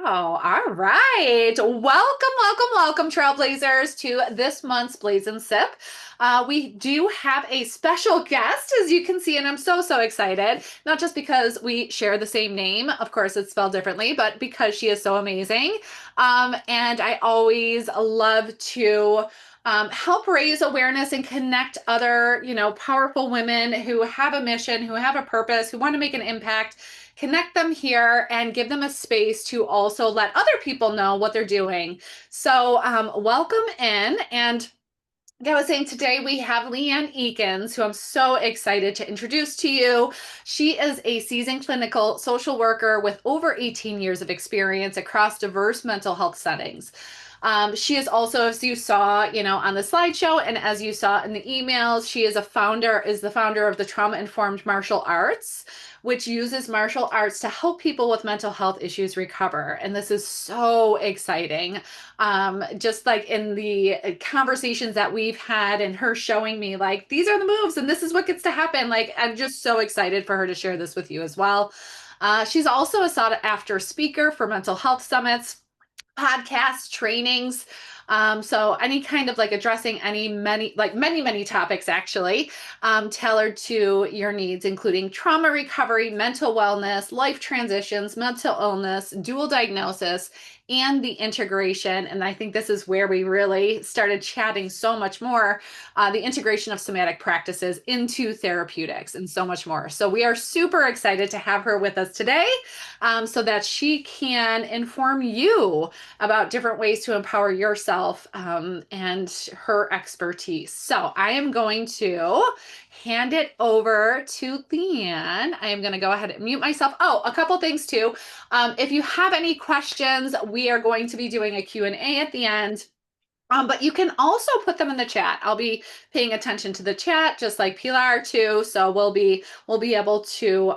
Oh, all right. Welcome, Trailblazers, to this month's Blaze and Sip. We do have a special guest, as you can see, and I'm so excited. Not just because we share the same name, of course, it's spelled differently, but because she is so amazing. And I always love to help raise awareness and connect other, powerful women who have a mission, who have a purpose, who want to make an impact, connect them here and give them a space to also let other people know what they're doing. So, welcome in. And like I was saying, today we have LeeAnn Eakins, who I'm so excited to introduce to you. She is a seasoned clinical social worker with over 18 years of experience across diverse mental health settings. She is also, as you saw, on the slideshow, and as you saw in the emails, she is the founder of the Trauma Informed Martial Arts, which uses martial arts to help people with mental health issues recover. And this is so exciting. Just like in the conversations that we've had and her showing me like these are the moves and this is what gets to happen. Like I'm just so excited for her to share this with you as well. She's also a sought after speaker for mental health summits, podcasts, trainings. So any kind of like addressing many topics actually, tailored to your needs, including trauma recovery, mental wellness, life transitions, mental illness, dual diagnosis, and the integration. And I think this is where we really started chatting so much more, the integration of somatic practices into therapeutics and so much more. So we are super excited to have her with us today, so that she can inform you about different ways to empower yourself, and her expertise. So I am going to hand it over to LeeAnn. I am going to go ahead and mute myself. Oh, a couple things too. If you have any questions, we are going to be doing a Q&A at the end. But you can also put them in the chat. I'll be paying attention to the chat, just like Pilar too. So we'll be able to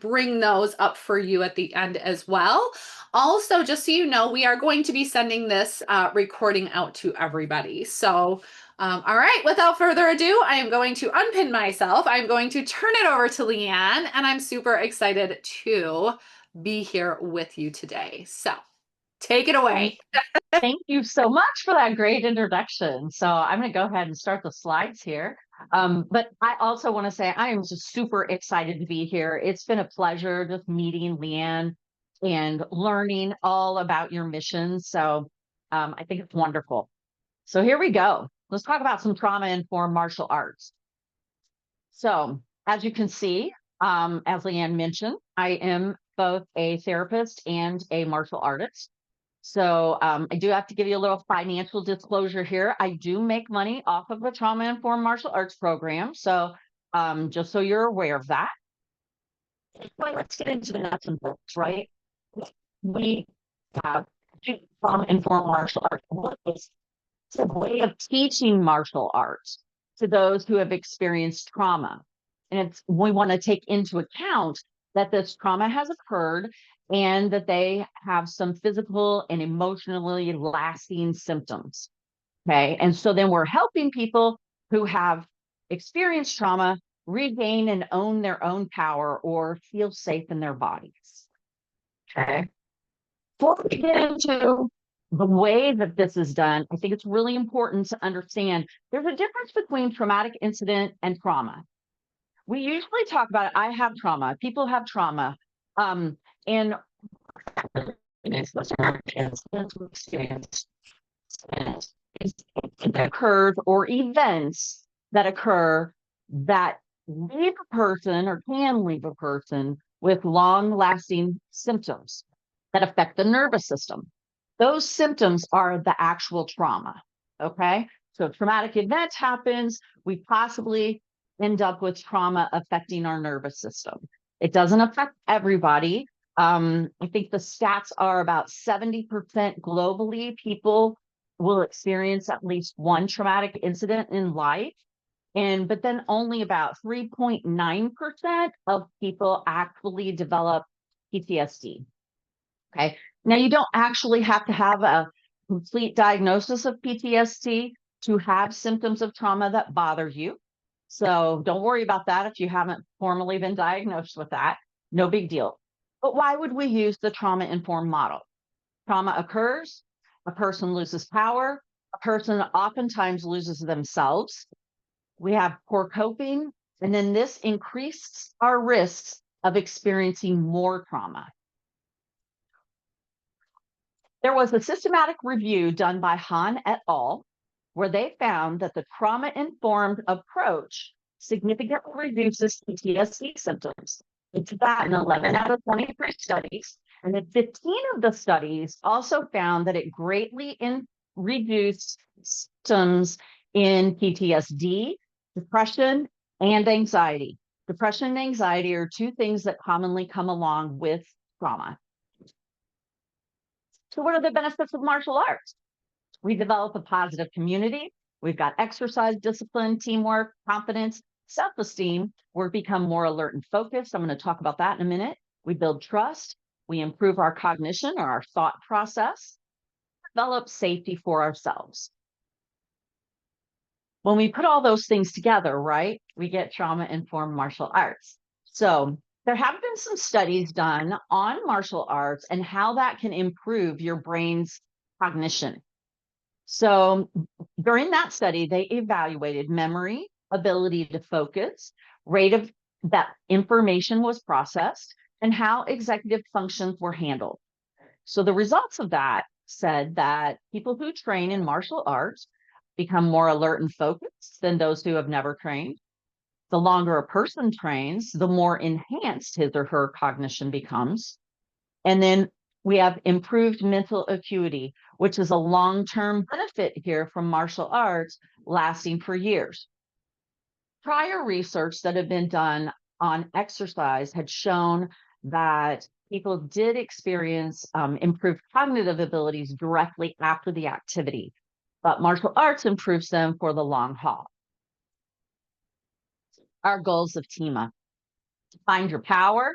bring those up for you at the end as well. Also, just so you know, we are going to be sending this recording out to everybody. So, all right, without further ado, I am going to unpin myself. I'm going to turn it over to LeeAnn, and I'm super excited to be here with you today. So, take it away. Thank you so much for that great introduction. So I'm going to go ahead and start the slides here. But I also want to say I am just super excited to be here. It's been a pleasure just meeting LeeAnn and learning all about your mission. So I think it's wonderful. So here we go. Let's talk about some trauma-informed martial arts. So as you can see, as LeeAnn mentioned, I am both a therapist and a martial artist. So I do have to give you a little financial disclosure here. I do make money off of the Trauma Informed Martial Arts program. So just so you're aware of that. But let's get into the nuts and bolts, right? We have Trauma Informed Martial Arts. What is it's a way of teaching martial arts to those who have experienced trauma. And we want to take into account that this trauma has occurred and that they have some physical and emotionally lasting symptoms. Okay. And so then we're helping people who have experienced trauma regain and own their own power or feel safe in their bodies. Okay. Before we get into the way that this is done, I think it's really important to understand there's a difference between traumatic incident and trauma. We usually talk about it. I have trauma. People have trauma. And experience that occurs or events that occur that leave a person or can leave a person with long-lasting symptoms that affect the nervous system. Those symptoms are the actual trauma. Okay. So traumatic event happens. We possibly end up with trauma affecting our nervous system. It doesn't affect everybody. I think the stats are about 70% globally. People will experience at least one traumatic incident in life. But then only about 3.9% of people actually develop PTSD. Okay. Now you don't actually have to have a complete diagnosis of PTSD to have symptoms of trauma that bother you. So don't worry about that if you haven't formally been diagnosed with that. No big deal. But why would we use the trauma-informed model? trauma occurs, a person loses power, a person oftentimes loses themselves. We have poor coping, and then this increases our risks of experiencing more trauma. There was a systematic review done by Han et al., where they found that the trauma-informed approach significantly reduces PTSD symptoms. It's that in 11 out of 23 studies. And in 15 of the studies also found that it greatly reduced symptoms in PTSD, depression, and anxiety. Depression and anxiety are two things that commonly come along with trauma. So what are the benefits of martial arts? We develop a positive community. We've got exercise, discipline, teamwork, confidence, self-esteem. We become more alert and focused. I'm going to talk about that in a minute. We build trust. We improve our cognition or our thought process, develop safety for ourselves. When we put all those things together, right, we get trauma-informed martial arts. So there have been some studies done on martial arts and how that can improve your brain's cognition. So during that study, they evaluated memory, ability to focus, rate of that information was processed, and how executive functions were handled. So the results of that said that people who train in martial arts become more alert and focused than those who have never trained. The longer a person trains, the more enhanced his or her cognition becomes. And then we have improved mental acuity, which is a long-term benefit here from martial arts lasting for years. Prior research that had been done on exercise had shown that people did experience improved cognitive abilities directly after the activity, but martial arts improves them for the long haul. Our goals of TIMA: find your power,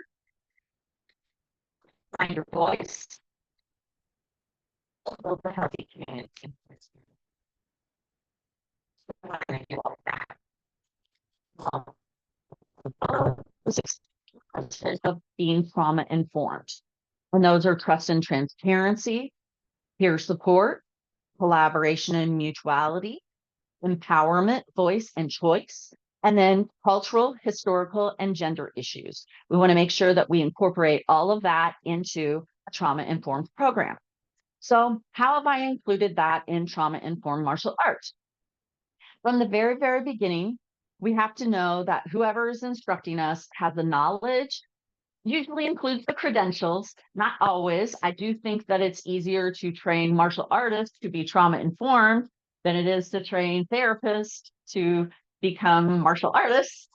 find your voice, build a healthy community. Of being trauma informed. And those are trust and transparency, peer support, collaboration and mutuality, empowerment, voice and choice, and then cultural, historical, and gender issues. We want to make sure that we incorporate all of that into a trauma-informed program. So how have I included that in trauma-informed martial arts? From the very, very beginning, we have to know that whoever is instructing us has the knowledge, usually includes the credentials, not always. I do think that it's easier to train martial artists to be trauma-informed than it is to train therapists to become martial artists.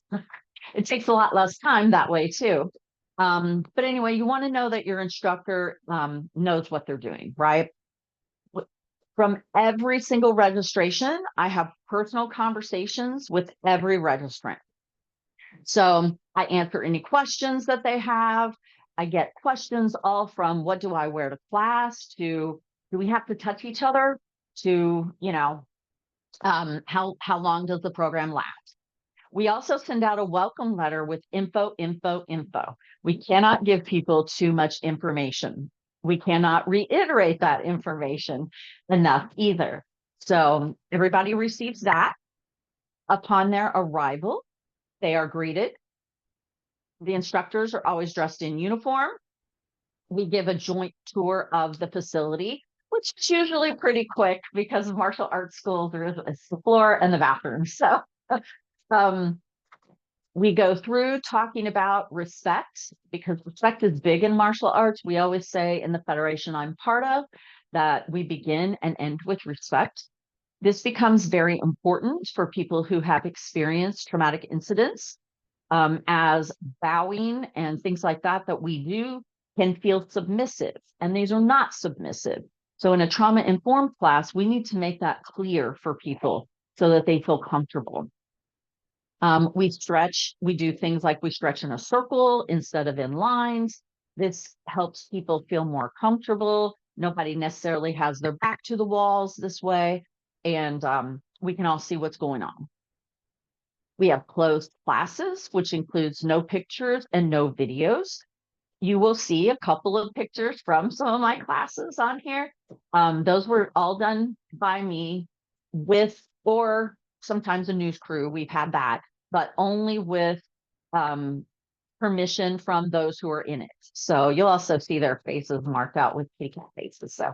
It takes a lot less time that way too. But anyway, you want to know that your instructor knows what they're doing, right? From every single registration, I have personal conversations with every registrant. So I answer any questions that they have. I get questions all from what do I wear to class to do we have to touch each other to, how long does the program last? We also send out a welcome letter with info. We cannot give people too much information. We cannot reiterate that information enough either. So everybody receives that. Upon their arrival, they are greeted. The instructors are always dressed in uniform. We give a joint tour of the facility, which is usually pretty quick because martial arts schools, it's the floor and the bathroom. So we go through talking about respect, because respect is big in martial arts. We always say in the federation I'm part of that we begin and end with respect. This becomes very important for people who have experienced traumatic incidents, as bowing and things like that, that we do can feel submissive, and these are not submissive. So in a trauma-informed class, we need to make that clear for people so that they feel comfortable. We stretch, we do things like we stretch in a circle instead of in lines. This helps people feel more comfortable. Nobody necessarily has their back to the walls this way, and we can all see what's going on. We have closed classes, which includes no pictures and no videos. you will see a couple of pictures from some of my classes on here. Those were all done by me with, or sometimes a news crew. We've had that, but only with um, permission from those who are in it. So you'll also see their faces marked out with kitty cat faces. So,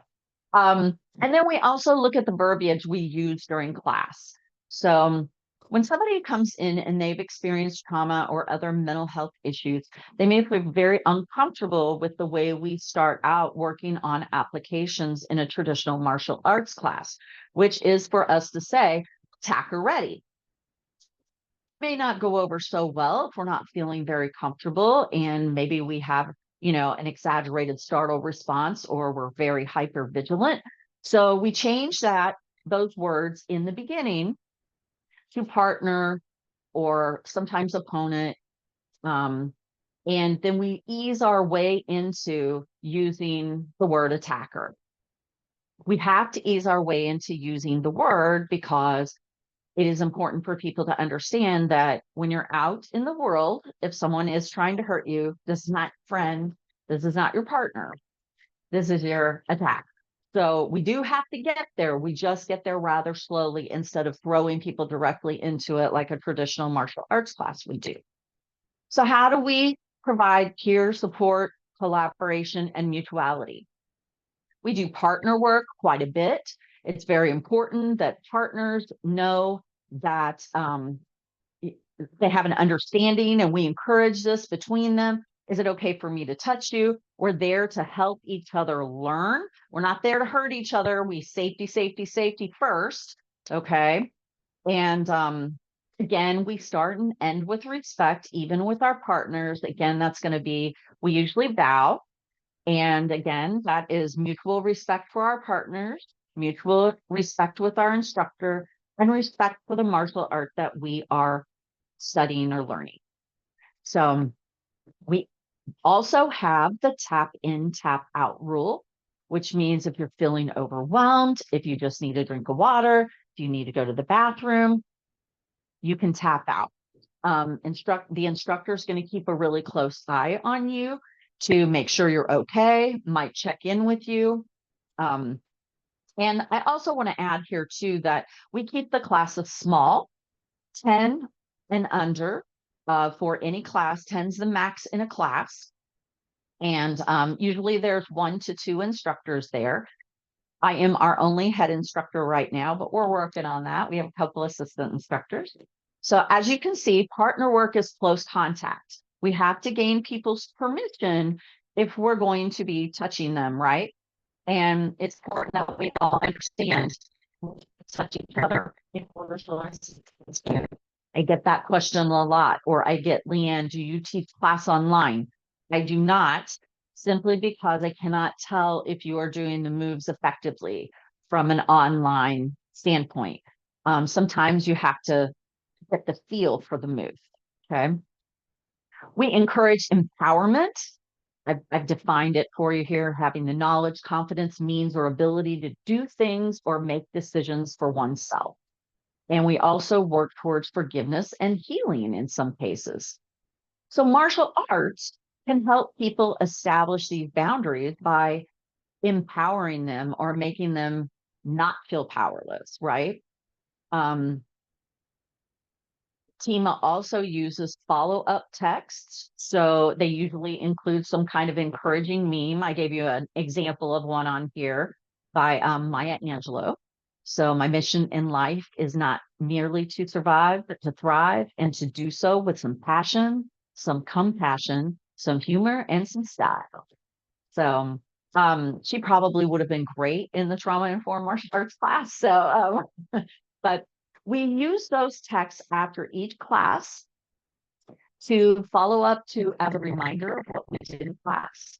and then we also look at the verbiage we use during class. So when somebody comes in and they've experienced trauma or other mental health issues, they may feel very uncomfortable with the way we start out working on applications in a traditional martial arts class, which is for us to say, attacker ready. May not go over so well if we're not feeling very comfortable, and maybe we have, an exaggerated startle response, or we're very hyper vigilant. So we change those words in the beginning to partner or sometimes opponent. And then we ease our way into using the word attacker. We have to ease our way into using the word because it is important for people to understand that when you're out in the world, if someone is trying to hurt you, this is not your friend, this is not your partner, this is your attack. So we do have to get there. We just get there rather slowly instead of throwing people directly into it like a traditional martial arts class would do. So how do we provide peer support, collaboration, and mutuality? We do partner work quite a bit. It's very important that partners know that they have an understanding, and we encourage this between them. Is it okay for me to touch you? We're there to help each other learn. We're not there to hurt each other. We safety, safety, safety first. Okay. And again, we start and end with respect, even with our partners. Again, that's going to be, we usually bow. And again, that is mutual respect for our partners, mutual respect with our instructor, and respect for the martial art that we are studying or learning. So we also have the tap in, tap out rule, which means if you're feeling overwhelmed, if you just need a drink of water, if you need to go to the bathroom, you can tap out. The instructor is going to keep a really close eye on you to make sure you're okay, might check in with you. And I also want to add here too that we keep the classes small, 10 and under for any class. 10's the max in a class. And usually there's 1 to 2 instructors there. I am our only head instructor right now, but we're working on that. We have a couple assistant instructors. So as you can see, partner work is close contact. We have to gain people's permission if we're going to be touching them, right? And it's important that we all understand touch each other in order for us to understand. I get that question a lot, or I get, LeeAnn, do you teach class online? I do not, simply because I cannot tell if you are doing the moves effectively from an online standpoint. Sometimes you have to get the feel for the move. Okay. We encourage empowerment. I've defined it for you here, having the knowledge, confidence, means, or ability to do things or make decisions for oneself. And we also work towards forgiveness and healing in some cases. So martial arts can help people establish these boundaries by empowering them or making them not feel powerless, right? TIMA also uses follow-up texts. So they usually include some kind of encouraging meme. I gave you an example of one on here by Maya Angelou. So my mission in life is not merely to survive, but to thrive, and to do so with some passion, some compassion, some humor, and some style. So she probably would have been great in the trauma-informed martial arts class. So, but we use those texts after each class to follow up to as a reminder of what we did in class,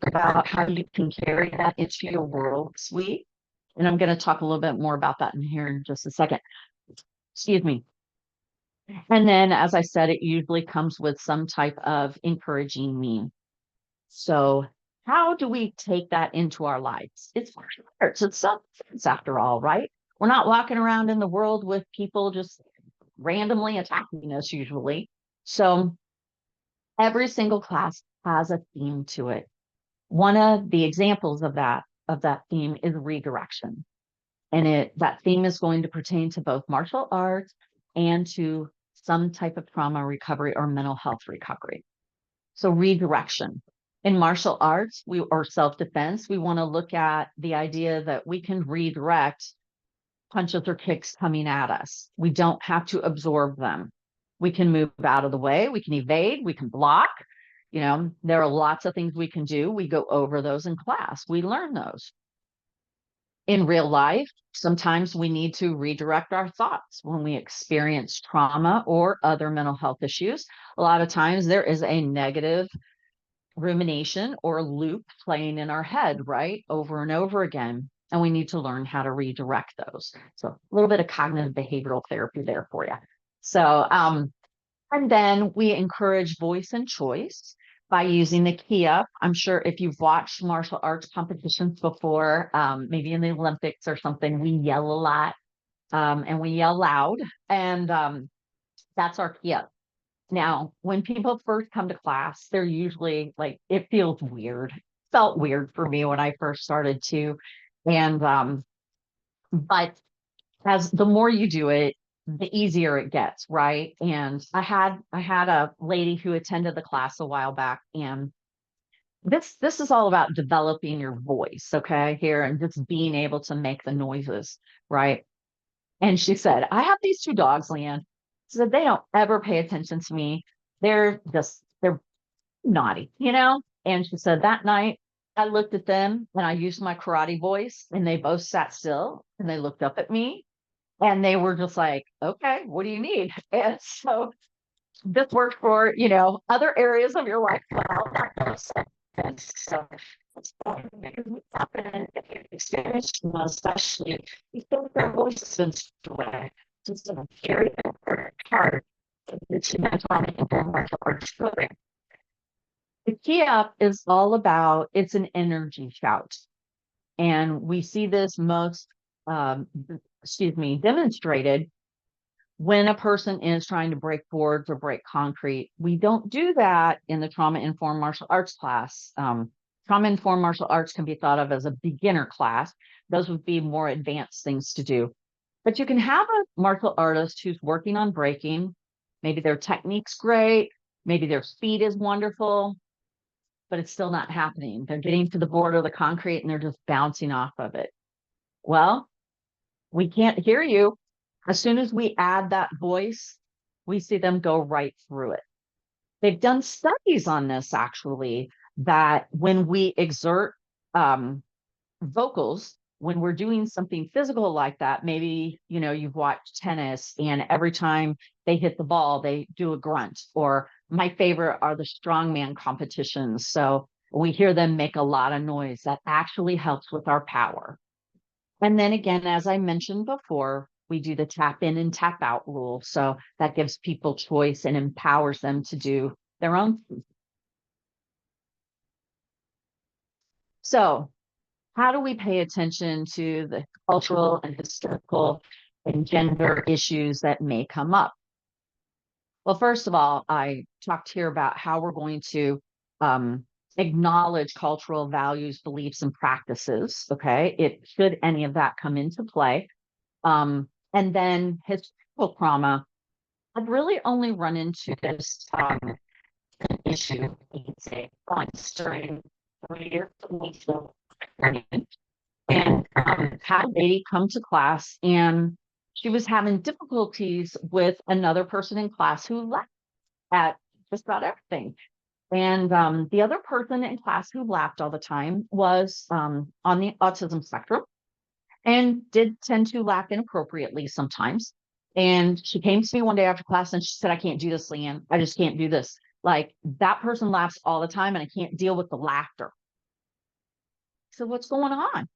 about how you can carry that into your world suite. And I'm going to talk a little bit more about that in here in just a second. Excuse me. And then, as I said, it usually comes with some type of encouraging meme. So how do we take that into our lives? It's martial arts. It's self-defense after all, right? We're not walking around in the world with people just randomly attacking us usually. So every single class has a theme to it. One of the examples of that theme is redirection. And that theme is going to pertain to both martial arts and to some type of trauma recovery or mental health recovery. So redirection. In martial arts, or self-defense, we want to look at the idea that we can redirect punches or kicks coming at us. We don't have to absorb them. We can move out of the way, we can evade, we can block. There are lots of things we can do. We go over those in class. We learn those. In real life, sometimes we need to redirect our thoughts when we experience trauma or other mental health issues. A lot of times there is a negative rumination or loop playing in our head, right? Over and over again. And we need to learn how to redirect those. So a little bit of cognitive behavioral therapy there for you. So, and then we encourage voice and choice by using the key up. I'm sure if you've watched martial arts competitions before, maybe in the Olympics or something, we yell a lot and we yell loud. And that's our key up. Now, when people first come to class, they're usually like, it feels weird. Felt weird for me when I first started to. And but as the more you do it, the easier it gets, right? And I had a lady who attended the class a while back, and this is all about developing your voice, okay, here, and just being able to make the noises, right? And she said, I have these two dogs, LeeAnn. She said, they don't ever pay attention to me. They're naughty, And she said, that night I looked at them and I used my karate voice and they both sat still and they looked up at me and they were just like, okay, what do you need? And so this worked for, other areas of your life. Well, not those. And so it's happening if you've experienced one, especially you feel their voice has been direct, just a very hard to mental and martial arts program. The key up is all about it's an energy shout. And we see this most demonstrated when a person is trying to break boards or break concrete. We don't do that in the trauma-informed martial arts class. Trauma-informed martial arts can be thought of as a beginner class. Those would be more advanced things to do. But you can have a martial artist who's working on breaking. Maybe their technique's great. Maybe their speed is wonderful, but it's still not happening. They're getting to the board or the concrete and they're just bouncing off of it. Well, we can't hear you. As soon as we add that voice, we see them go right through it. They've done studies on this actually, that when we exert vocals, when we're doing something physical like that, maybe, you've watched tennis and every time they hit the ball, they do a grunt. Or my favorite are the strongman competitions. So we hear them make a lot of noise. That actually helps with our power. And then again, as I mentioned before, we do the tap in and tap out rule. So that gives people choice and empowers them to do their own. So how do we pay attention to the cultural and historical and gender issues that may come up? Well, first of all, I talked here about how we're going to acknowledge cultural values, beliefs, and practices. Okay, should any of that come into play. And then historical trauma, I've really only run into this issue, let's say, once during 3 years and had a lady come to class and she was having difficulties with another person in class who laughed at just about everything. And the other person in class who laughed all the time was on the autism spectrum and did tend to laugh inappropriately sometimes. And she came to me one day after class and she said, I can't do this, LeeAnn. I just can't do this. Like that person laughs all the time and I can't deal with the laughter. So what's going on?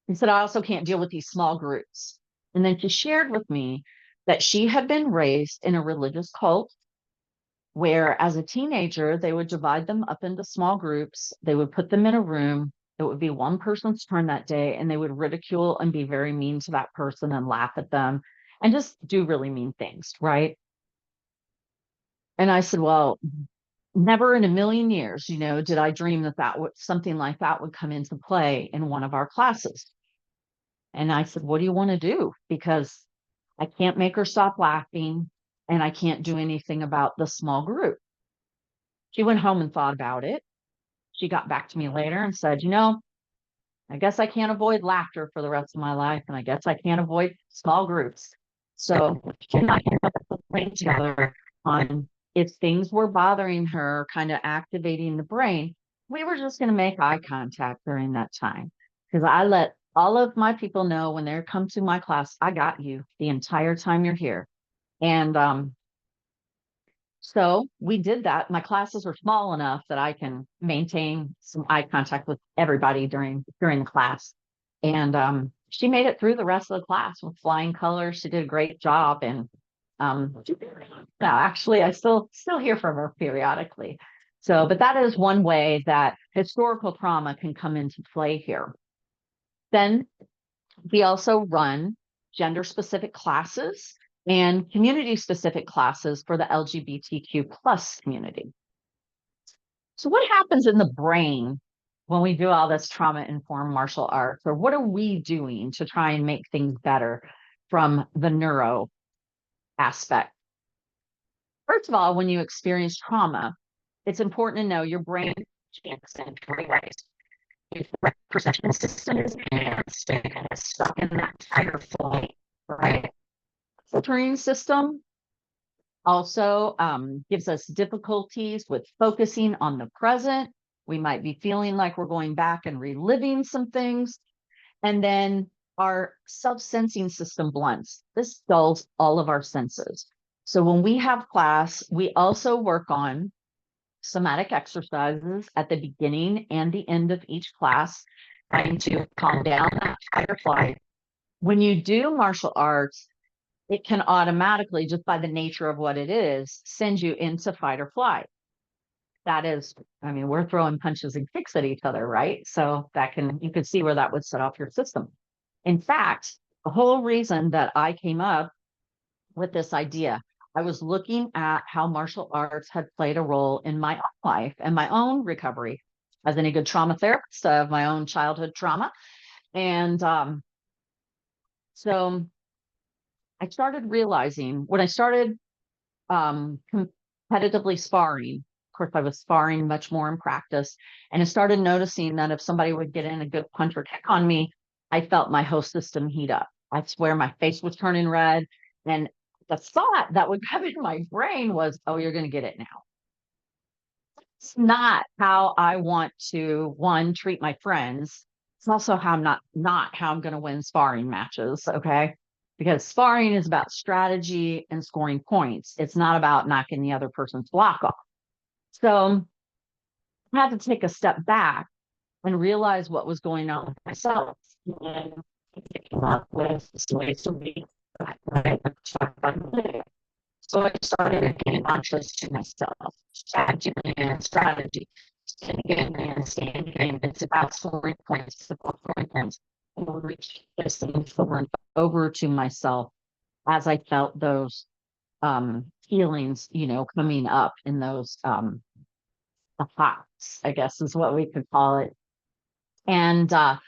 He said, I also can't deal with these small groups. And then she shared with me that she had been raised in a religious cult where as a teenager, they would divide them up into small groups. They would put them in a room. It would be one person's turn that day, and they would ridicule and be very mean to that person and laugh at them and just do really mean things, right? And I said, well, never in a million years, did I dream that something like that would come into play in one of our classes. And I said, what do you want to do? Because I can't make her stop laughing and I can't do anything about the small group. She went home and thought about it. She got back to me later and said, I guess I can't avoid laughter for the rest of my life. And I guess I can't avoid small groups. So she and I ended up playing together on if things were bothering her, kind of activating the brain, we were just going to make eye contact during that time. Because I let all of my people know when they come to my class, I got you the entire time you're here. And so we did that. My classes were small enough that I can maintain some eye contact with everybody during the class. And she made it through the rest of the class with flying colors. She did a great job. And now actually I still hear from her periodically. So, but that is one way that historical trauma can come into play here. Then we also run gender specific classes and community specific classes for the LGBTQ plus community. So what happens in the brain when we do all this trauma informed martial arts, or what are we doing to try and make things better from the neuro aspect? First of all, when you experience trauma, it's important to know your brain can't right. If the perception system is enhanced and kind of stuck in that fight or flight, right? Filtering system also gives us difficulties with focusing on the present. We might be feeling like we're going back and reliving some things. And then our self-sensing system blunts. This dulls all of our senses. So when we have class, we also work on somatic exercises at the beginning and the end of each class, trying to calm down that fight or flight. When you do martial arts, it can automatically, just by the nature of what it is, send you into fight or flight. That is, I mean, we're throwing punches and kicks at each other, right? So you can see where that would set off your system. In fact, the whole reason that I came up with this idea, I was looking at how martial arts had played a role in my own life and my own recovery as any good trauma therapist of my own childhood trauma. And so I started realizing when I started competitively sparring, of course, I was sparring much more in practice, and I started noticing that if somebody would get in a good punch or kick on me, I felt my whole system heat up. I swear my face was turning red. And the thought that would come in my brain was, oh, you're going to get it now. It's not how I want to, one, treat my friends. It's also how not how I'm going to win sparring matches. Okay. Because sparring is about strategy and scoring points. It's not about knocking the other person's block off. So I had to take a step back and realize what was going on with myself. And I came up with some ways to be so I started getting conscious to myself, strategy. And again, I understand again, it's about scoring points, it's about scoring points. And I'll reach this thing over to myself as I felt those feelings, coming up in those the hots, I guess is what we could call it. And I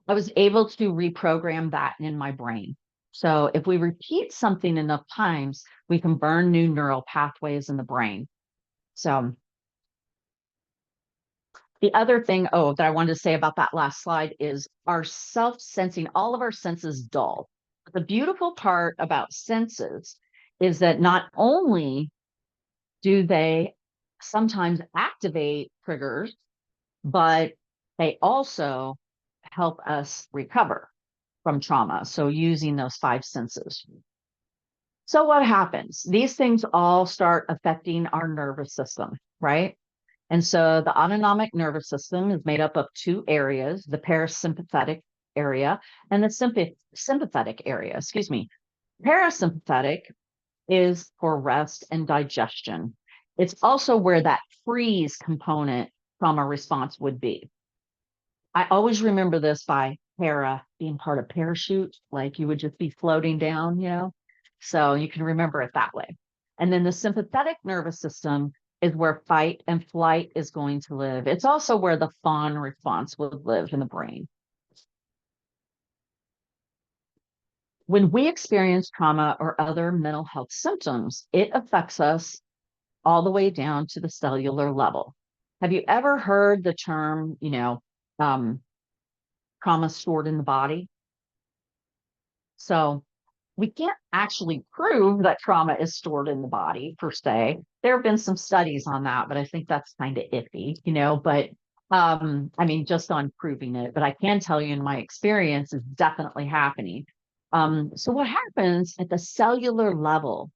was able to reprogram that in my brain. So if we repeat something enough times, we can burn new neural pathways in the brain. So the other thing, that I wanted to say about that last slide is our self-sensing, all of our senses dull. But the beautiful part about senses is that not only do they sometimes activate triggers, but they also help us recover from trauma. So using those five senses. So what happens? These things all start affecting our nervous system, right? And so the autonomic nervous system is made up of two areas, the parasympathetic area and the sympathetic area, excuse me. Parasympathetic is for rest and digestion. It's also where that freeze component trauma response would be. I always remember this by para being part of parachute, like you would just be floating down, So you can remember it that way. And then the sympathetic nervous system is where fight and flight is going to live. It's also where the fawn response would live in the brain. When we experience trauma or other mental health symptoms, it affects us all the way down to the cellular level. Have you ever heard the term, um, trauma stored in the body? So we can't actually prove that trauma is stored in the body per se. There have been some studies on that, but I think that's kind of iffy, but I mean, just on proving it, but I can tell you in my experience is definitely happening. So what happens at the cellular level,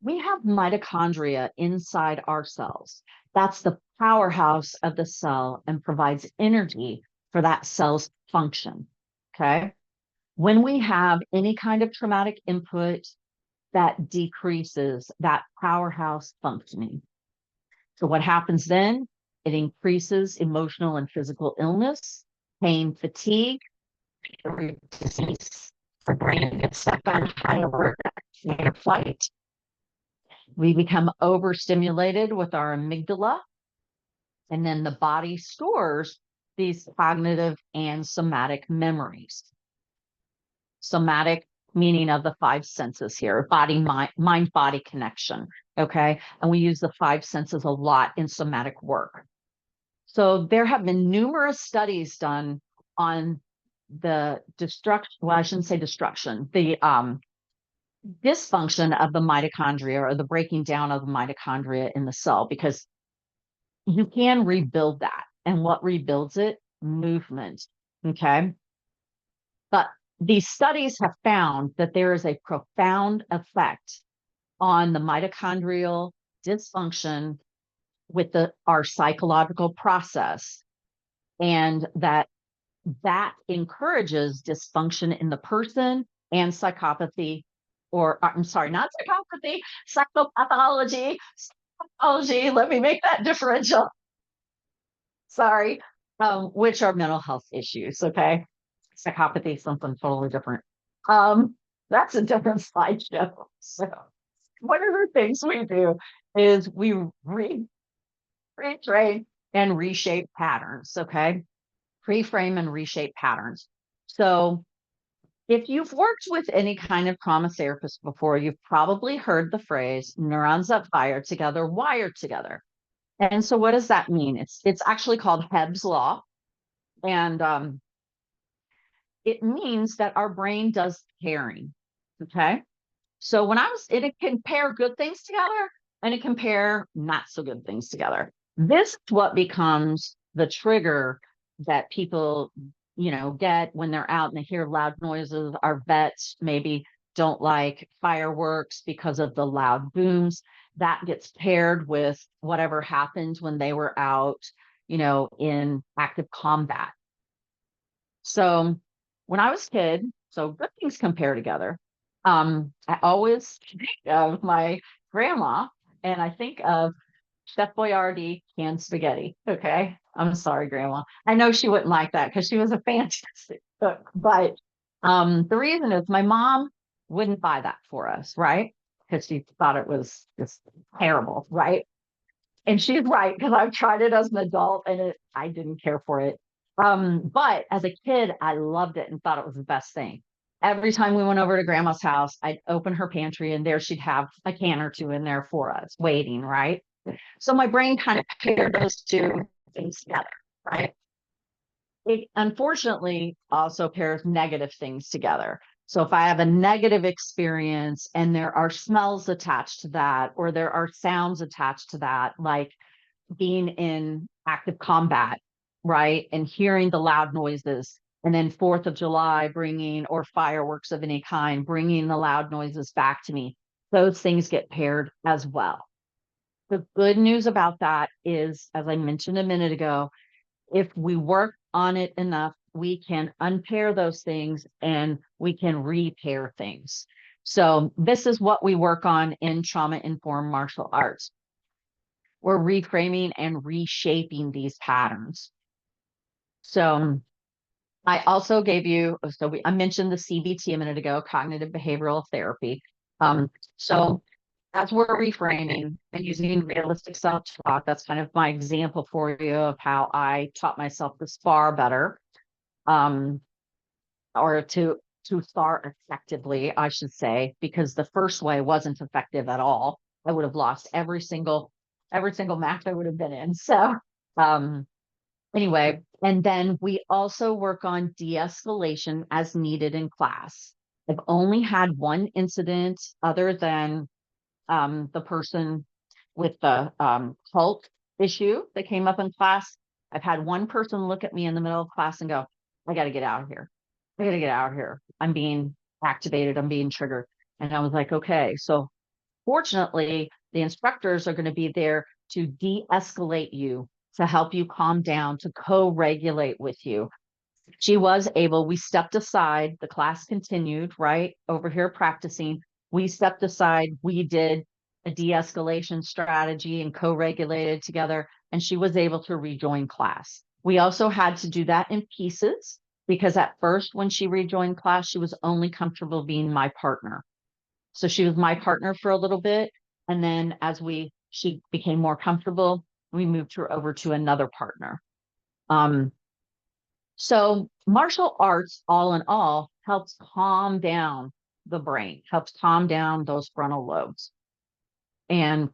we have mitochondria inside our cells. That's the powerhouse of the cell and provides energy for that cell's function. Okay. When we have any kind of traumatic input, that decreases that powerhouse functioning. So, what happens then? It increases emotional and physical illness, pain, fatigue, disease. The brain gets stuck on high alert, fight. We become overstimulated with our amygdala, and then the body stores these cognitive and somatic memories. Somatic meaning of the five senses here, body, mind, body connection. Okay. And we use the five senses a lot in somatic work. So there have been numerous studies done on the destruction, well, I shouldn't say destruction, the dysfunction of the mitochondria or the breaking down of the mitochondria in the cell, because you can rebuild that. And what rebuilds it? Movement. Okay. But these studies have found that there is a profound effect on the mitochondrial dysfunction with our psychological process, and that encourages dysfunction in the person and psychopathy, or I'm sorry, not psychopathy, psychopathology. Psychology, let me make that differential. Sorry, which are mental health issues. Okay. Psychopathy, something totally different. That's a different slideshow. So one of the things we do is we retrain and reshape patterns. Okay. Reframe and reshape patterns. So if you've worked with any kind of trauma therapist before, you've probably heard the phrase neurons that fire together, wire together. And so what does that mean? It's actually called Hebb's law. And it means that our brain does pairing. Okay. So it can pair good things together and it can pair not so good things together. This is what becomes the trigger that people, get when they're out and they hear loud noises. Our vets maybe don't like fireworks because of the loud booms. That gets paired with whatever happened when they were out, in active combat. So when I was a kid, so good things compare together. I always think of my grandma, and I think of Chef Boyardee canned spaghetti. Okay. I'm sorry, Grandma. I know she wouldn't like that because she was a fantastic cook. But the reason is my mom wouldn't buy that for us, right? Because she thought it was just terrible, right? And she's right, because I've tried it as an adult and I didn't care for it. But as a kid, I loved it and thought it was the best thing. Every time we went over to grandma's house, I'd open her pantry and there she'd have a can or two in there for us waiting, right? So my brain kind of paired those two things together, right? It unfortunately also pairs negative things together. So if I have a negative experience and there are smells attached to that, or there are sounds attached to that, like being in active combat, right? And hearing the loud noises, and then 4th of July bringing, or fireworks of any kind, bringing the loud noises back to me, those things get paired as well. The good news about that is, as I mentioned a minute ago, if we work on it enough, we can unpair those things and we can repair things. So this is what we work on in trauma-informed martial arts. We're reframing and reshaping these patterns. So I also gave you, I mentioned the CBT a minute ago, cognitive behavioral therapy. So as we're reframing and using realistic self-talk, that's kind of my example for you of how I taught myself this far better, um, or to start effectively, I should say, because the first way wasn't effective at all. I would have lost every single match I would have been in. So um anyway, and then we also work on de-escalation as needed in class. I've only had one incident other than the person with the cult issue that came up in class. I've had one person look at me in the middle of class and go, I got to get out of here. I got to get out of here. I'm being activated. I'm being triggered. And I was like, okay. So fortunately, the instructors are going to be there to de escalate you, to help you calm down, to co regulate with you. She was able, we stepped aside, the class continued, right? Over here practicing. We stepped aside, we did a de escalation strategy and co regulated together, and she was able to rejoin class. We also had to do that in pieces because at first, when she rejoined class, she was only comfortable being my partner. So she was my partner for a little bit. And then as she became more comfortable, we moved her over to another partner. Um, so martial arts, all in all, helps calm down the brain, helps calm down those frontal lobes. And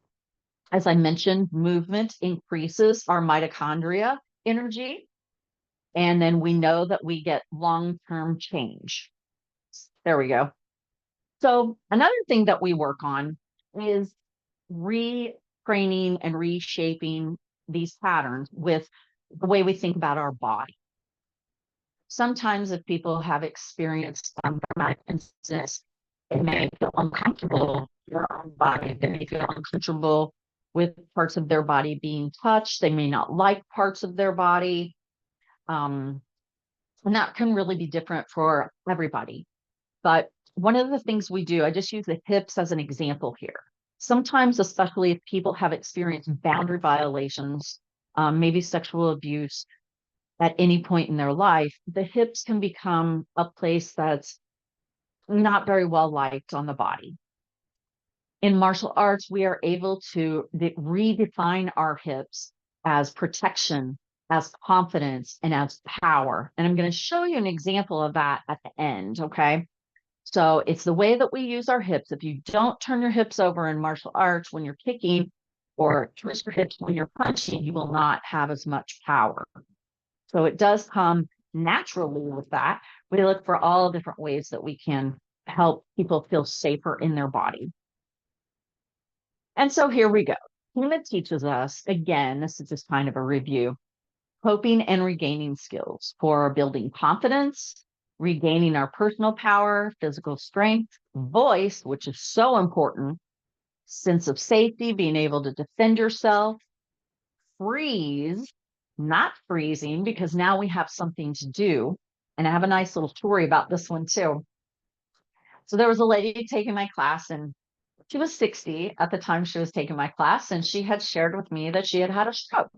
as I mentioned, movement increases our mitochondria energy. And then we know that we get long-term change. There we go. So another thing that we work on is retraining and reshaping these patterns with the way we think about our body. Sometimes if people have experienced traumatic incidents, they may feel uncomfortable in their own body. They may feel uncomfortable with parts of their body being touched. They may not like parts of their body. Um, and that can really be different for everybody. But one of the things we do, I just use the hips as an example here. Sometimes, especially if people have experienced boundary violations, maybe sexual abuse, at any point in their life, the hips can become a place that's not very well liked on the body. In martial arts, we are able to redefine our hips as protection, as confidence, and as power. And I'm going to show you an example of that at the end. Okay. So it's the way that we use our hips. If you don't turn your hips over in martial arts when you're kicking or twist your hips when you're punching, you will not have as much power. So it does come naturally with that. We look for all different ways that we can help people feel safer in their body. And so here we go. TIMA teaches us, again, this is just kind of a review, coping and regaining skills for building confidence, regaining our personal power, physical strength, voice, which is so important, sense of safety, being able to defend yourself, freeze, not freezing, because now we have something to do. And I have a nice little story about this one too. So there was a lady taking my class, and she was 60 at the time she was taking my class, and she had shared with me that she had had a stroke.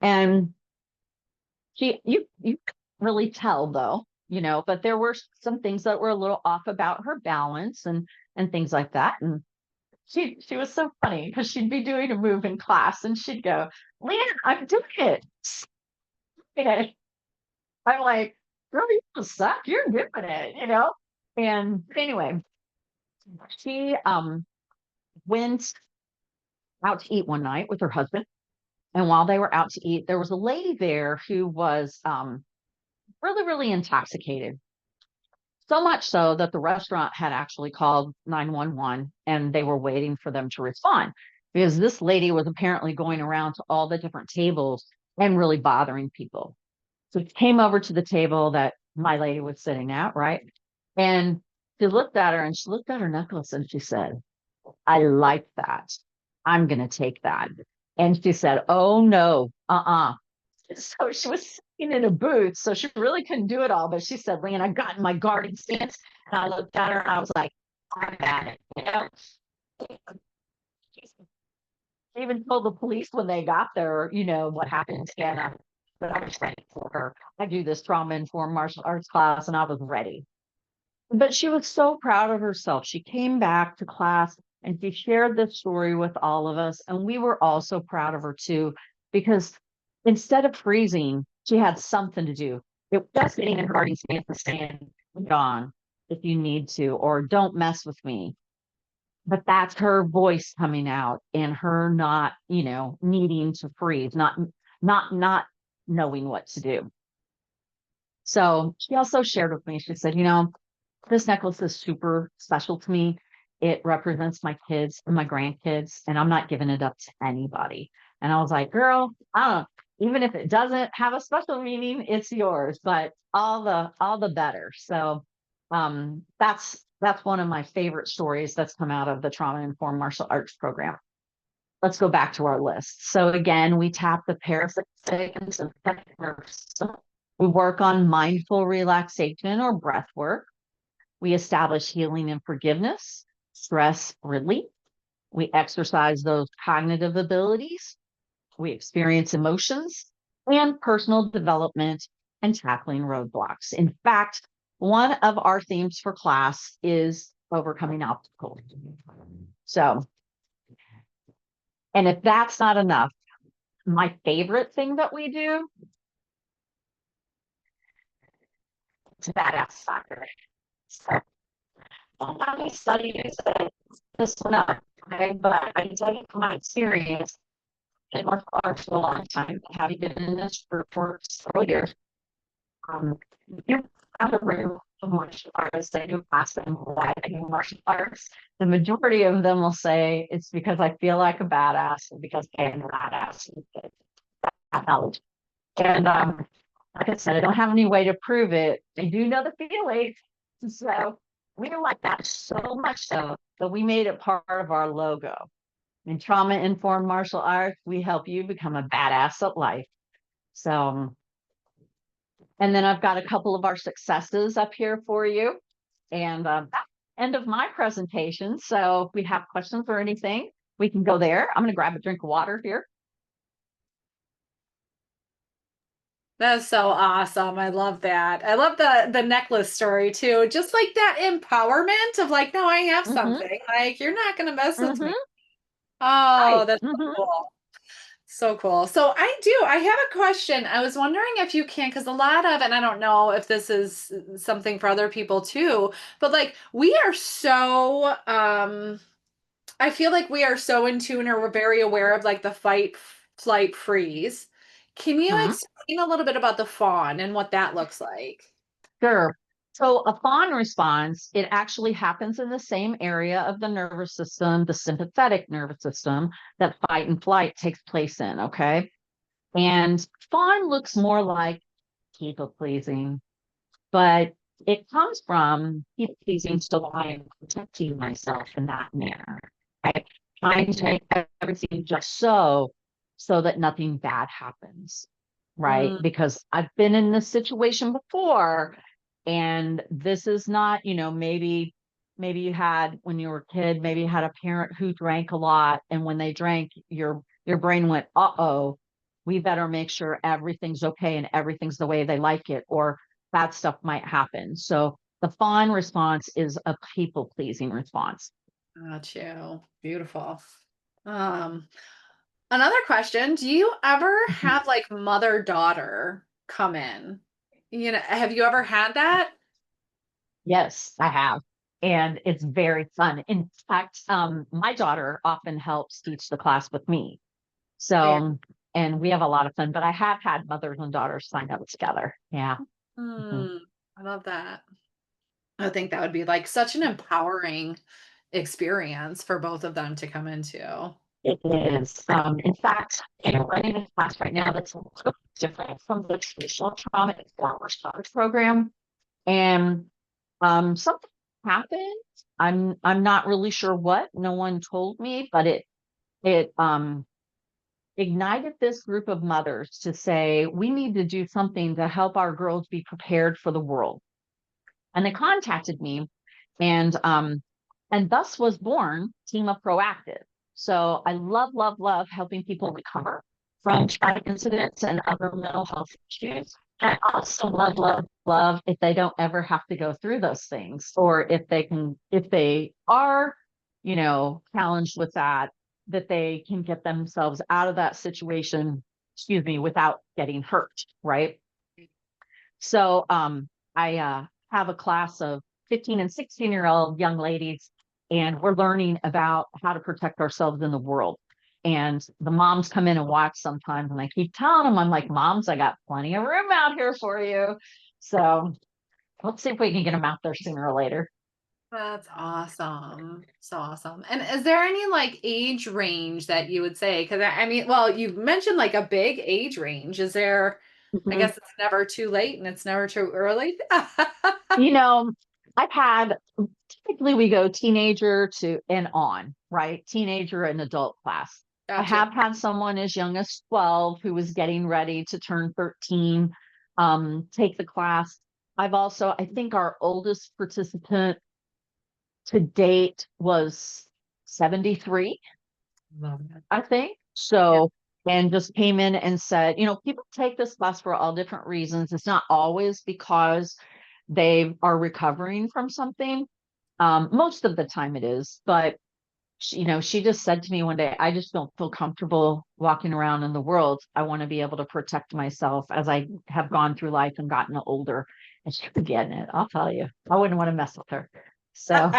And you really tell though, but there were some things that were a little off about her balance and things like that. And she was so funny because she'd be doing a move in class and she'd go, LeeAnn, I'm doing it. And I'm like, girl, you don't suck. You're doing it. And anyway, she went out to eat one night with her husband. And while they were out to eat, there was a lady there who was really, really intoxicated. So much so that the restaurant had actually called 911 and they were waiting for them to respond because this lady was apparently going around to all the different tables and really bothering people. So she came over to the table that my lady was sitting at, right? And she looked at her and she looked at her necklace and she said, I like that. I'm going to take that. And she said, oh no, so she was sitting in a booth, so she really couldn't do it all. But she said, LeeAnn, I got in my guarding stance, and I looked at her and I was like, I'm at it. She even told the police when they got there, what happened. And but I was ready for her. I do this trauma-informed martial arts class, and I was ready. But she was so proud of herself. She came back to class And she shared this story with all of us. And we were all so proud of her too, because instead of freezing, she had something to do. It was just getting in her garden stand and saying, Dawn, if you need to, or don't mess with me. But that's her voice coming out and her not, needing to freeze, not knowing what to do. So she also shared with me, she said, this necklace is super special to me. It represents my kids and my grandkids, and I'm not giving it up to anybody. And I was like, girl, I don't know, even if it doesn't have a special meaning, it's yours, but all the better. So that's one of my favorite stories that's come out of the trauma informed martial arts program. Let's go back to our list. So again, we tap the parasympathetic and sympathetic nervous system. We work on mindful relaxation or breath work. We establish healing and forgiveness, stress relief. We exercise those cognitive abilities. We experience emotions and personal development and tackling roadblocks. In fact, one of our themes for class is overcoming obstacles. So, and if that's not enough, my favorite thing that we do is badass soccer. So, I studied this one up, okay? But I can tell you from my experience in martial arts for a long time, having been in this for several years, you have a room of martial artists that do ask them why they do martial arts. The majority of them will say it's because I feel like a badass and because I am a badass. That knowledge. And like I said, I don't have any way to prove it. I do know the feeling. So we like that so much so that we made it part of our logo. In trauma informed martial arts, we help you become a badass at life. So, and then I've got a couple of our successes up here for you. And that's the end of my presentation. So if we have questions or anything, we can go there. I'm going to grab a drink of water here. That's so awesome. I love that. I love the necklace story too. Just like that empowerment of like, no, I have Mm-hmm, something. Like you're not gonna mess with me. mm-hmm, Oh, right. that's so Mm-hmm, cool. So cool. So I have a question. I was wondering if you can, because a lot of, and I don't know if this is something for other people too, but like we are so I feel like we are so in tune or we're very aware of like the fight, flight, freeze. Can you mm-hmm. explain a little bit about the fawn and what that looks like? Sure. So a fawn response, it actually happens in the same area of the nervous system, the sympathetic nervous system, that fight and flight takes place in. Okay. And fawn looks more like people pleasing, but it comes from people pleasing, so I am protecting myself in that manner. Right? Trying to make everything just so that nothing bad happens. Right. Mm, Because I've been in this situation before, and this is not, maybe you had when you were a kid, maybe you had a parent who drank a lot, and when they drank, your brain went, uh-oh, we better make sure everything's okay and everything's the way they like it, or bad stuff might happen. So the fawn response is a people pleasing response. got you. Beautiful. Um, Another question, do you ever Mhm. have like mother-daughter come in? Have you ever had that? Yes, I have. And it's very fun. In fact, my daughter often helps teach the class with me. There. So, and we have a lot of fun, but I have had mothers and daughters sign up together. Yeah. Mhm. Hmm, I love that. I think that would be like such an empowering experience for both of them to come into. It is. In fact, running a class right now that's a little different from the traditional trauma informed response program. And something happened. I'm not really sure what. No one told me, but it ignited this group of mothers to say we need to do something to help our girls be prepared for the world. And they contacted me, and thus was born TIMA Proactive. So I love helping people recover from traumatic incidents and other mental health issues. I also love if they don't ever have to go through those things, or if they are, challenged with that, that they can get themselves out of that situation, excuse me, without getting hurt, right? So I have a class of 15 and 16-year-old young ladies, and we're learning about how to protect ourselves in the world. And the moms come in and watch sometimes, and I keep telling them, I'm like, moms, I got plenty of room out here for you. So let's see if we can get them out there sooner or later. That's awesome. So awesome. And is there any like age range that you would say? Because I mean, well, you've mentioned like a big age range. Is there, I Mhm. guess it's never too late and it's never too early. You know, I've had typically we go teenager to and on, right? Teenager and adult class. I Gotcha. have had someone as young as 12 who was getting ready to turn 13 take the class. I've also, I think our oldest participant to date was 73, Love it. I think. Yeah. So, and just came in and said, people take this class for all different reasons. It's not always because they are recovering from something. Most of the time it is, but she just said to me one day, I just don't feel comfortable walking around in the world. I want to be able to protect myself as I have gone through life and gotten older. And she was getting it. I'll tell you, I wouldn't want to mess with her. So,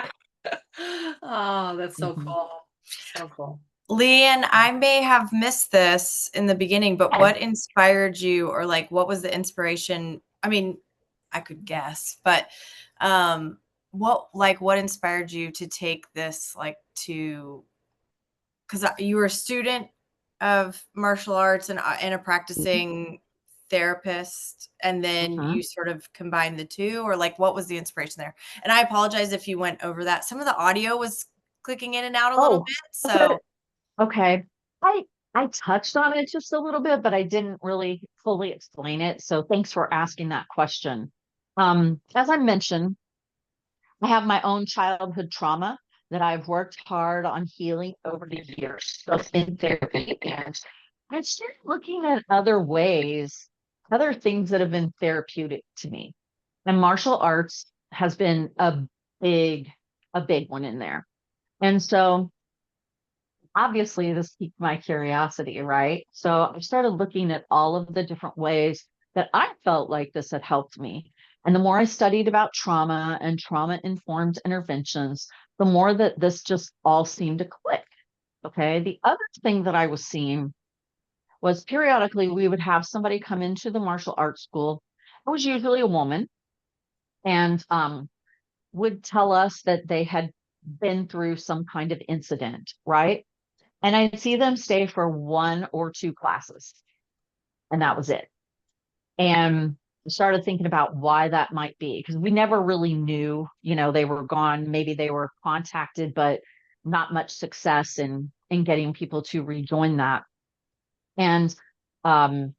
Oh, that's so mhm. cool. So cool. LeeAnn, I may have missed this in the beginning, but what inspired you, or like what was the inspiration? I mean, I could guess, but what inspired you to take this to, because you were a student of martial arts and a practicing therapist, and then Mhm. you sort of combined the two, or like what was the inspiration there? And I apologize if you went over that. Some of the audio was clicking in and out a little Oh, bit, okay. so. Okay. I I touched on it just a little bit, but I didn't really fully explain it. So thanks for asking that question. As I mentioned, I have my own childhood trauma that I've worked hard on healing over the years, both in therapy, and I started looking at other ways, other things that have been therapeutic to me. And martial arts has been big, a big one in there. And so obviously this piqued my curiosity, right? So I started looking at all of the different ways that I felt like this had helped me. And the more I studied about trauma and trauma informed interventions, the more that this just all seemed to click. Okay. The other thing that I was seeing was periodically we would have somebody come into the martial arts school. It was usually a woman, and would tell us that they had been through some kind of incident, right? And I'd see them stay for one or two classes, and that was it. And I started thinking about why that might be, because we never really knew, they were gone. Maybe they were contacted, but not much success in getting people to rejoin that. And um,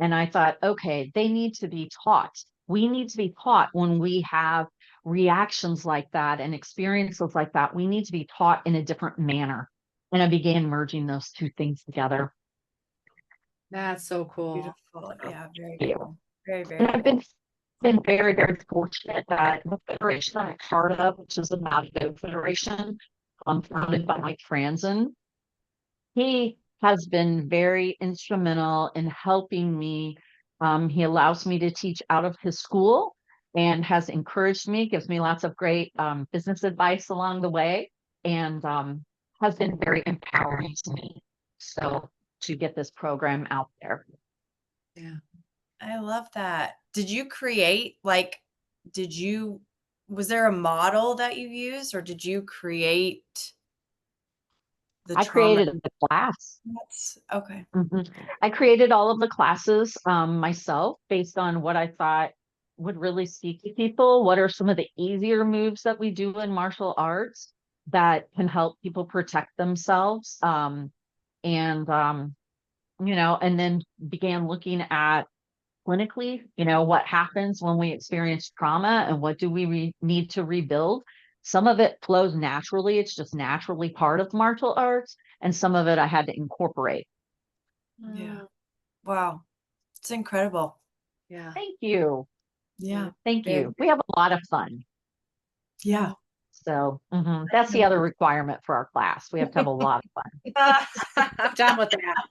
and I thought, okay, they need to be taught. We need to be taught when we have reactions like that and experiences like that. We need to be taught in a different manner. And I began merging those two things together. That's so cool. Beautiful. Yeah, very Yeah. cool. Very, very And I've cool. been very, very fortunate that the federation I'm part of, which is the Navigo Federation, founded by Mike Franzen, he has been very instrumental in helping me. He allows me to teach out of his school and has encouraged me, gives me lots of great business advice along the way, and has been very empowering to me. So to get this program out there. Yeah. I love that. Did you, was there a model that you used, or did you create the I trauma? created the class. That's okay. Mhm. I created all of the classes myself based on what I thought would really speak to people. What are some of the easier moves that we do in martial arts that can help people protect themselves? And and then began looking at clinically, what happens when we experience trauma and what do we need to rebuild. Some of it flows naturally, it's just naturally part of martial arts, and some of it I had to incorporate. Yeah. Mm, Wow. It's incredible. yeah. Thank you. Yeah. Thank Very, you. We have a lot of fun. yeah. So that's the other requirement for our class. We have to have a lot of fun. I'm done with that.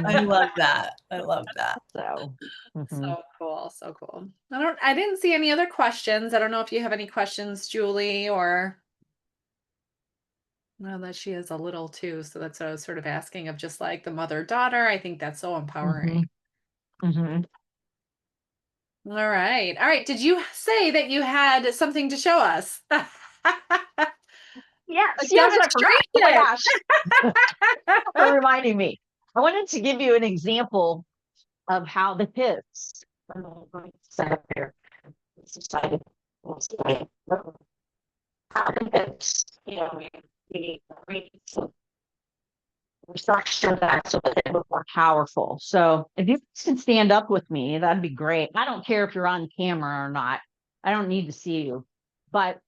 I love that. I love that. So, So cool. So cool. I didn't see any other questions. I don't know if you have any questions, Julie, or well, that she is a little too. So that's what I was sort of asking of just like the mother-daughter. I think that's so empowering. All right. All right. Did you say that you had something to show us? A Yes, I forgot. Oh my demonstration. gosh. For reminding me. I wanted to give you an example of how the hips. I'm going to set up here. Decided how the hips, we structure that so that they look more powerful. So if you can stand up with me, that'd be great. I don't care if you're on camera or not. I don't need to see you. But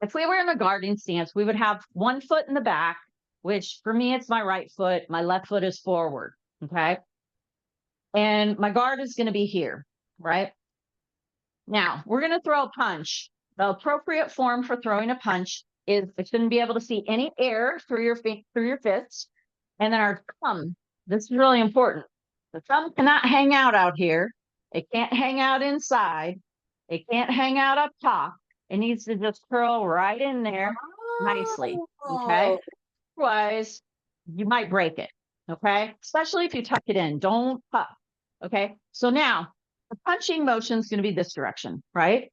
if we were in a guarding stance, we would have one foot in the back, which for me, it's my right foot. My left foot is forward. Okay. And my guard is going to be here, right? Now we're going to throw a punch. The appropriate form for throwing a punch is it shouldn't be able to see any air through your fists. And then our thumb, this is really important. The thumb cannot hang out here. It can't hang out inside. It can't hang out up top. It needs to just curl right in there nicely. Okay. Otherwise, you might break it. Okay. Especially if you tuck it in. Don't puff. Okay. So now the punching motion is going to be this direction, right?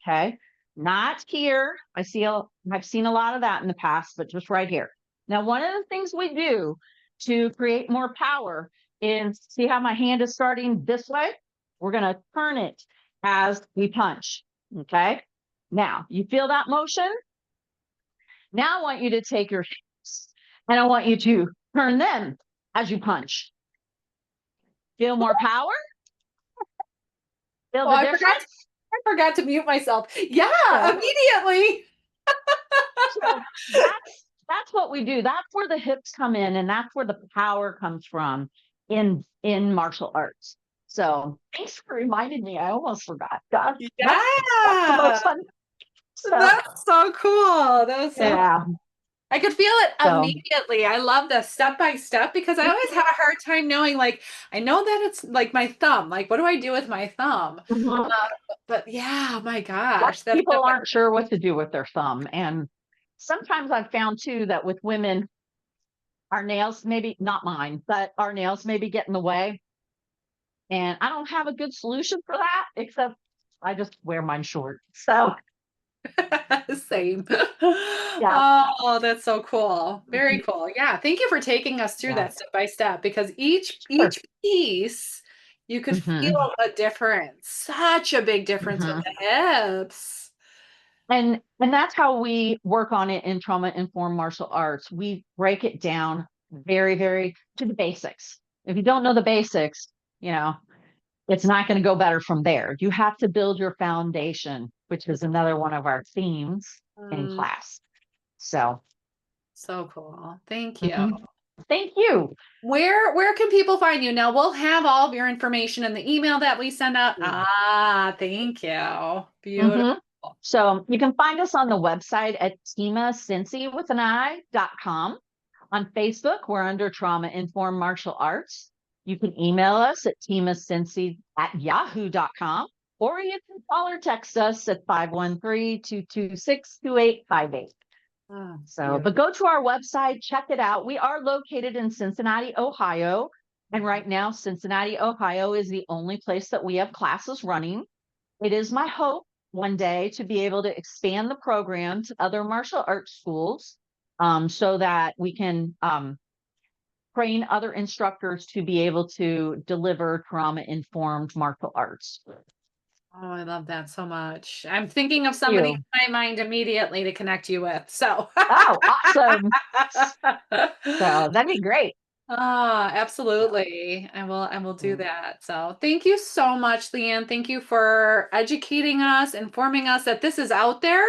Okay. Not here. I've seen a lot of that in the past, but just right here. Now, one of the things we do to create more power is see how my hand is starting this way? We're going to turn it as we punch. Okay. Now, you feel that motion? Now I want you to take your hips and I want you to turn them as you punch. Feel more power? Feel the difference? I forgot to mute myself. Yeah, immediately. So that's what we do. That's where the hips come in, and that's where the power comes from in martial arts. So thanks for reminding me. I almost forgot. God, that's the most fun. That's so cool. That was so cool. I could feel it immediately. I love the step by step because I always have a hard time knowing, like, I know that it's like my thumb. Like, what do I do with my thumb? But yeah, my gosh. People aren't sure what to do with their thumb. And sometimes I've found too that with women, our nails, maybe not mine, but our nails maybe get in the way. And I don't have a good solution for that, except I just wear mine short. So same. Yeah. Oh, that's so cool. Very cool. Yeah. Thank you for taking us through that step by step because each piece you could feel a difference, such a big difference with the hips. And that's how we work on it in trauma-informed martial arts. We break it down very, very to the basics. If you don't know the basics, it's not going to go better from there. You have to build your foundation, which is another one of our themes in class. So cool. Thank you. Thank you. Where can people find you? Now we'll have all of your information in the email that we send out. Thank you. Beautiful. So you can find us on the website at timacincy.com. On Facebook, we're under Trauma Informed Martial Arts. You can email us at timacincy@yahoo.com, or you can call or text us at 513-226-2858. But go to our website, check it out. We are located in Cincinnati, Ohio. And right now, Cincinnati, Ohio is the only place that we have classes running. It is my hope one day to be able to expand the program to other martial arts schools so that we can train other instructors to be able to deliver trauma-informed martial arts. Oh, I love that so much. I'm thinking of somebody in my mind immediately to connect you with. So awesome. So that'd be great. Absolutely. I will do that. So thank you so much, LeeAnn. Thank you for educating us, informing us that this is out there.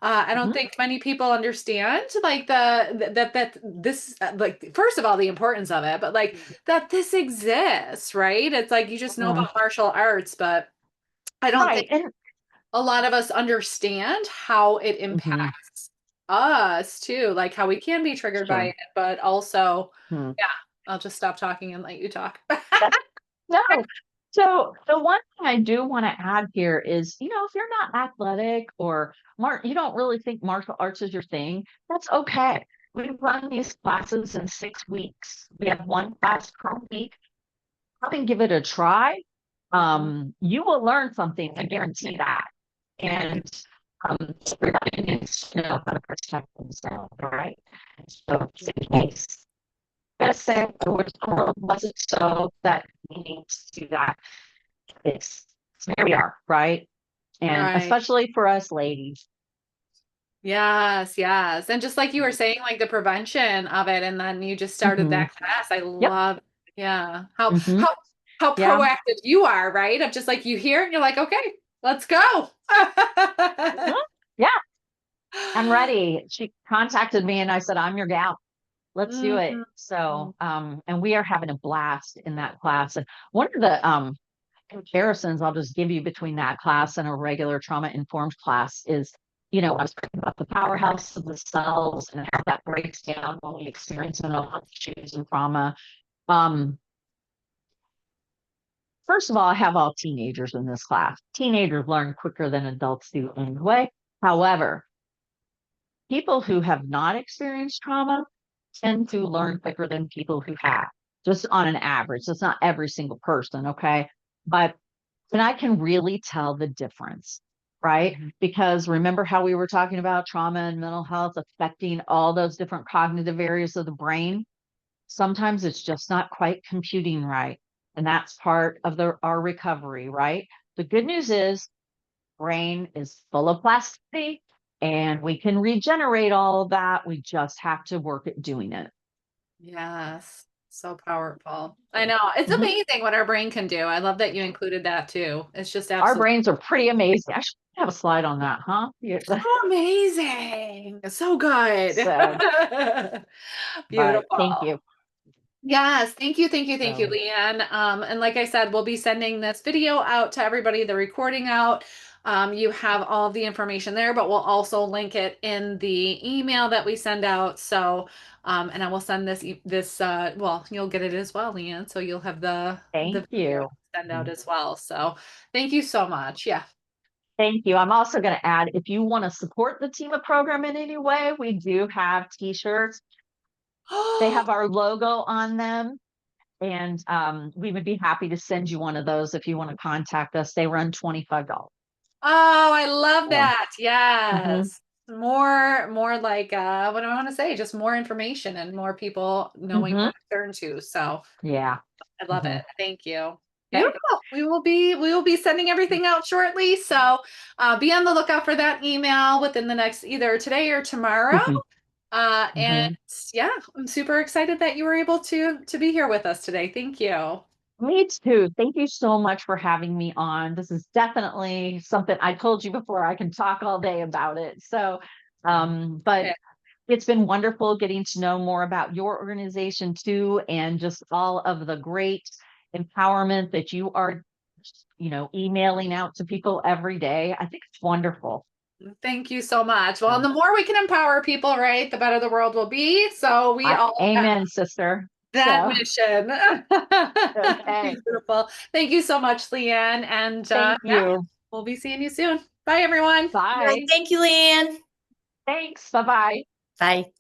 I don't think many people understand like that this like first of all the importance of it, but like that this exists, right? It's like you just know about martial arts, but I don't think a lot of us understand how it impacts us too, like how we can be triggered by Sure. it, but also, Hmm. yeah, I'll just stop talking and let you talk. No. So the one thing I do want to add here is, if you're not athletic or you don't really think martial arts is your thing, that's okay. We run these classes in 6 weeks. We have one class per week. Come and give it a try. You will learn something. I guarantee that. And everybody needs to know how to protect themselves, all right? So just in case, gotta say, the world wasn't so that we need to do that. It's here we are, right? And Right. especially for us ladies. Yes, yes. And just like you were saying, like the prevention of it, and then you just started Hmm. that class. I Yep. love, yeah, how Hmm. how Yeah. proactive you are, right? Of just like you hear it and you're like, okay, let's go. Mhm. Yeah, I'm ready. She contacted me and I said, I'm your gal. Let's do it. Mhm. So, and we are having a blast in that class. And one of the comparisons I'll just give you between that class and a regular trauma informed class is, I was talking about the powerhouse of the cells and how that breaks down when we experience mental health issues and trauma. Um, First of all, I have all teenagers in this class. Teenagers learn quicker than adults do anyway. However, people who have not experienced trauma tend to learn quicker than people who have, just on an average. It's not every single person, okay? But and I can really tell the difference, right? Because remember how we were talking about trauma and mental health affecting all those different cognitive areas of the brain? Sometimes it's just not quite computing right. And that's part of our recovery, right? The good news is brain is full of plasticity and we can regenerate all of that. We just have to work at doing it. Yes, so powerful. I know. It's Mhm. amazing what our brain can do. I love that you included that too. It's just Our absolutely brains are pretty amazing. I should have a slide on that, huh? Yeah. amazing. So good. So, but thank Beautiful. you. Yes, thank you, So, LeeAnn. And like I said, we'll be sending this video out to everybody, the recording out. You have all of the information there, but we'll also link it in the email that we send out. So, and I will send well, you'll get it as well, LeeAnn. So you'll have the thank video you. to send out as well. So thank you so much. Yeah. Thank you. I'm also going to add, if you want to support the TIMA program in any way, we do have t-shirts. They have our logo on them. And we would be happy to send you one of those if you want to contact us. They run $25. Oh, I love So, that. mhm. Yes. More like what do I want to say? Just more information and more people knowing where Mhm. to turn to. So Yeah. I love it. Mhm. Thank you. Okay. Beautiful. We will be sending everything out shortly. So be on the lookout for that email within the next either today or tomorrow. Mhm. And Mhm. yeah, I'm super excited that you were able to be here with us today. Thank you. Me too. Thank you so much for having me on. This is definitely something I told you before. I can talk all day about it. So, but Okay. it's been wonderful getting to know more about your organization too, and just all of the great empowerment that you are, emailing out to people every day. I think it's wonderful. Thank you so much. Well, and So, the more we can empower people, right, the better the world will be. So we all have amen, sister. that So, mission. okay. Beautiful. Thank you so much, LeeAnn. And Thank yeah, you. we'll be seeing you soon. Bye, everyone. All right. Bye. Thank you, LeeAnn. Thanks. Bye bye. Bye.